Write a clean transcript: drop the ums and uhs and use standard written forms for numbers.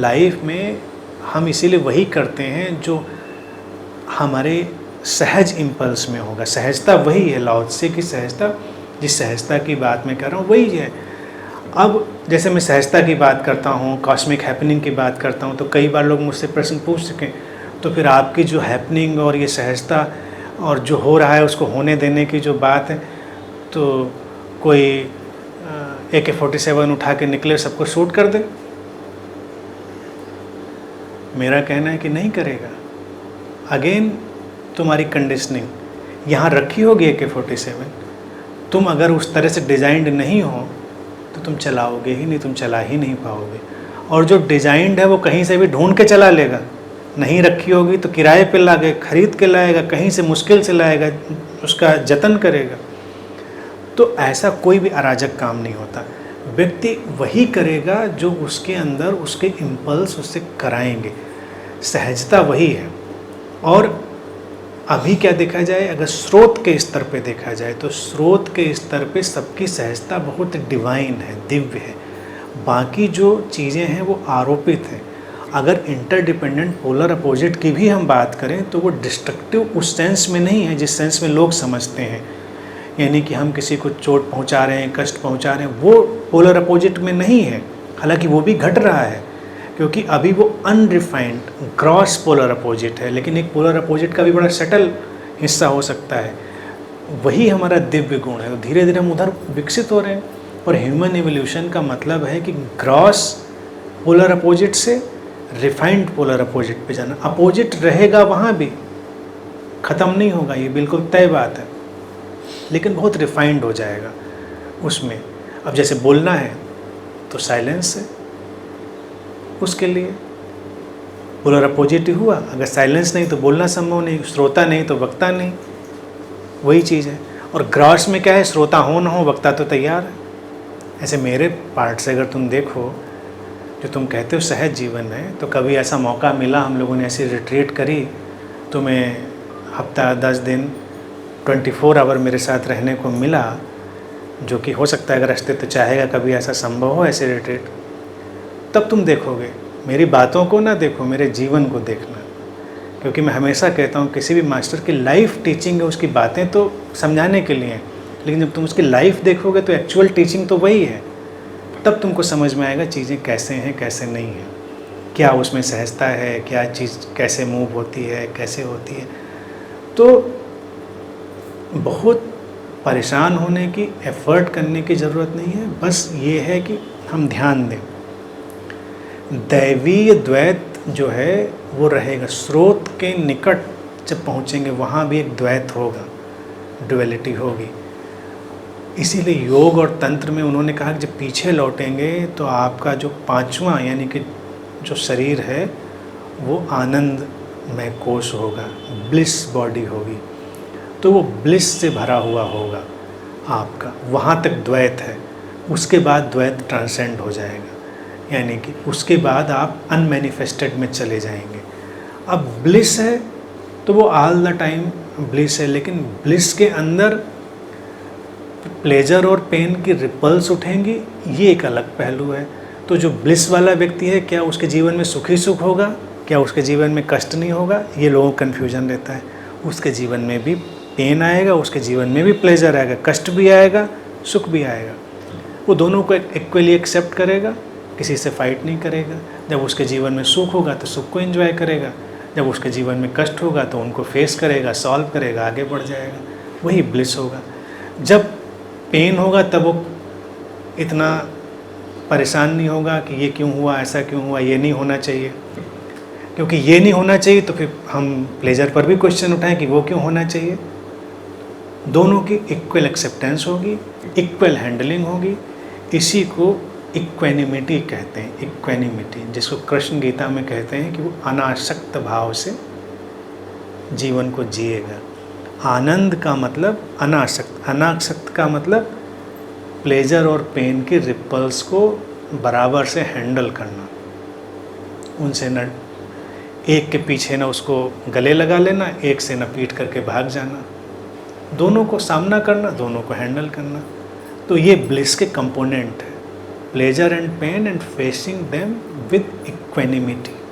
Life में हम इसीलिए वही करते हैं जो हमारे सहज इम्पल्स में होगा। सहजता वही है, लाओ त्से की सहजता, जिस सहजता की बात मैं कर रहा हूँ वही है। अब जैसे मैं सहजता की बात करता हूँ, कॉस्मिक हैपनिंग की बात करता हूँ, तो कई बार लोग मुझसे प्रश्न पूछ सकें, तो फिर आपकी जो हैपनिंग और ये सहजता और जो हो रहा है उसको होने देने की जो बात है, तो कोई AK-47 उठा के निकले सबको शूट कर दे? मेरा कहना है कि नहीं करेगा। अगेन तुम्हारी कंडीशनिंग यहाँ रखी होगी AK-47, तुम अगर उस तरह से डिज़ाइंड नहीं हो तो तुम चलाओगे ही नहीं, तुम चला ही नहीं पाओगे। और जो डिज़ाइंड है वो कहीं से भी ढूंढ के चला लेगा। नहीं रखी होगी तो किराए पे ला के खरीद के लाएगा, कहीं से मुश्किल से लाएगा, उसका जतन करेगा। तो ऐसा कोई भी अराजक काम नहीं होता। व्यक्ति वही करेगा जो उसके अंदर उसके इम्पल्स उससे कराएंगे। सहजता वही है। और अभी क्या देखा जाए, अगर स्रोत के स्तर पे देखा जाए तो स्रोत के स्तर पे सबकी सहजता बहुत डिवाइन है, दिव्य है। बाकी जो चीज़ें हैं वो आरोपित हैं। अगर इंटरडिपेंडेंट पोलर अपोजिट की भी हम बात करें तो वो डिस्ट्रक्टिव उस सेंस में नहीं है जिस सेंस में लोग समझते हैं, यानी कि हम किसी को चोट पहुंचा रहे हैं, कष्ट पहुंचा रहे हैं, वो पोलर अपोजिट में नहीं है। हालांकि वो भी घट रहा है, क्योंकि अभी वो अनरिफाइंड ग्रॉस पोलर अपोजिट है, लेकिन एक पोलर अपोजिट का भी बड़ा सटल हिस्सा हो सकता है। वही हमारा दिव्य गुण है। तो धीरे धीरे हम उधर विकसित हो रहे हैं। और ह्यूमन एवोल्यूशन का मतलब है कि ग्रॉस पोलर अपोजिट से रिफाइंड पोलर अपोजिट पे जाना। अपोजिट रहेगा वहाँ भी, ख़त्म नहीं होगा, ये बिल्कुल तय बात है, लेकिन बहुत रिफाइंड हो जाएगा उसमें। अब जैसे बोलना है तो साइलेंस है, उसके लिए पोलर अपोजिट ही हुआ। अगर साइलेंस नहीं तो बोलना संभव नहीं, श्रोता नहीं तो वक्ता नहीं, वही चीज़ है। और ग्रॉस में क्या है, श्रोता हो ना हो वक्ता तो तैयार है। ऐसे मेरे पार्ट से अगर तुम देखो, जो तुम कहते हो सहज जीवन है, तो कभी ऐसा मौका मिला, हम लोगों ने ऐसी रिट्रीट करी, तो मैं हफ्ता 10 दिन 24 आवर मेरे साथ रहने को मिला, जो कि हो सकता है अगर अस्तित्व चाहेगा कभी ऐसा संभव हो ऐसे रिट्रीट, तब तुम देखोगे। मेरी बातों को ना देखो, मेरे जीवन को देखना। क्योंकि मैं हमेशा कहता हूँ किसी भी मास्टर की लाइफ टीचिंग है, उसकी बातें तो समझाने के लिए हैं, लेकिन जब तुम उसकी लाइफ देखोगे तो एक्चुअल टीचिंग तो वही है। तब तुमको समझ में आएगा चीज़ें कैसे हैं कैसे नहीं हैं, क्या उसमें सहजता है, क्या चीज़ कैसे मूव होती है, कैसे होती है। तो बहुत परेशान होने की, एफर्ट करने की ज़रूरत नहीं है। बस ये है कि हम ध्यान दें। दैवीय द्वैत जो है वो रहेगा। स्रोत के निकट जब पहुँचेंगे वहाँ भी एक द्वैत होगा, डुअलिटी होगी। इसीलिए योग और तंत्र में उन्होंने कहा कि जब पीछे लौटेंगे तो आपका जो पांचवा यानी कि जो शरीर है वो आनंदमय कोश होगा, ब्लिस बॉडी होगी। तो वो ब्लिस से भरा हुआ होगा आपका। वहाँ तक द्वैत है, उसके बाद द्वैत ट्रांसेंड हो जाएगा, यानी कि उसके बाद आप अनमैनिफेस्टेड में चले जाएंगे। अब ब्लिस है तो वो ऑल द टाइम ब्लिस है, लेकिन ब्लिस के अंदर प्लेजर और पेन की रिपल्स उठेंगी, ये एक अलग पहलू है। तो जो ब्लिस वाला व्यक्ति है, क्या उसके जीवन में सुख ही सुख होगा, क्या उसके जीवन में कष्ट नहीं होगा, ये लोगों को कन्फ्यूजन रहता है। उसके जीवन में भी पेन आएगा, उसके जीवन में भी प्लेजर आएगा, कष्ट भी आएगा, सुख भी आएगा। वो दोनों को इक्वली एक्सेप्ट करेगा, किसी से फाइट नहीं करेगा। जब उसके जीवन में सुख होगा तो सुख को एंजॉय करेगा, जब उसके जीवन में कष्ट होगा तो उनको फेस करेगा, सॉल्व करेगा, आगे बढ़ जाएगा। वही ब्लिस होगा। जब पेन होगा तब वो इतना परेशान नहीं होगा कि ये क्यों हुआ, ऐसा क्यों हुआ, ये नहीं होना चाहिए। क्योंकि ये नहीं होना चाहिए तो फिर हम प्लेजर पर भी क्वेश्चन उठाएं कि वो क्यों होना चाहिए। दोनों की इक्वल एक्सेप्टेंस होगी, इक्वल हैंडलिंग होगी। इसी को इक्वेनिमिटी कहते हैं। इक्वेनिमिटी, जिसको कृष्ण गीता में कहते हैं कि वो अनासक्त भाव से जीवन को जिएगा। आनंद का मतलब अनासक्त, अनासक्त का मतलब प्लेजर और पेन की रिपल्स को बराबर से हैंडल करना। उनसे न एक के पीछे न उसको गले लगा लेना, एक से न पीट करके भाग जाना। दोनों को सामना करना, दोनों को हैंडल करना। तो ये ब्लिस के कंपोनेंट है। pleasure and pain and facing them with equanimity.